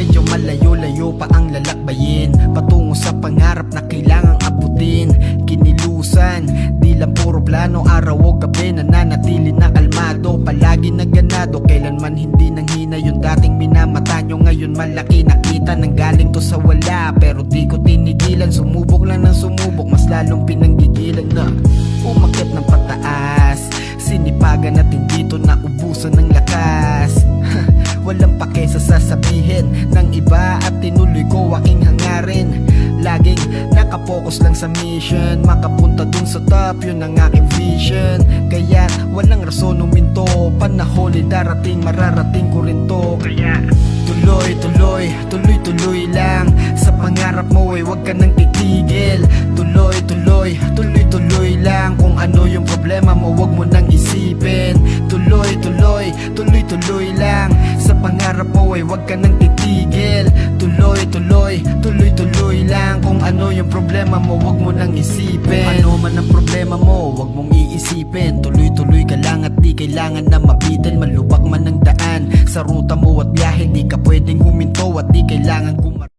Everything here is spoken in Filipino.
medyo malayo-layo pa ang lalakbayin, patungo sa pangarap na kailangang abutin. Kinilusan, di lang puro plano, araw o gabi nananatili na kalmado, palagi na ganado. Kailanman hindi nanghina yung dating minamata nyo, ngayon malaki nakita. Nanggaling to sa wala, pero di ko tinigilan. Sumubok lang ng sumubok, mas lalong pinanggigilan na umakyat ng pataas. Sinipagan natin dito na ubusan ng lakas. Walang pake sa sasabihin ng iba at tinuloy ko aking hangarin. Laging nakapokus lang sa mission, makapunta dun sa top, yun ang aking vision. Kaya walang rason uminto, panahon darating, mararating ko rin to. Kaya tuloy-tuloy, tuloy-tuloy lang sa pangarap mo, wag ka nang titigil. Tuloy-tuloy, tuloy-tuloy lang. Kung ano yung problema mo, wag mo nang isipin. Tuloy-tuloy, tuloy-tuloy lang sa pangarap mo, wag ka nang titigil. Tuloy-tuloy, tuloy-tuloy lang. Kung ano yung problema mo, wag mo nang isipin. Ano man ang problema mo, wag mong iisipin. Tuloy-tuloy ka lang at di kailangan na mabitin. Malubak man ang daan sa ruta mo at biyahe, di ka pwedeng huminto at di kailangan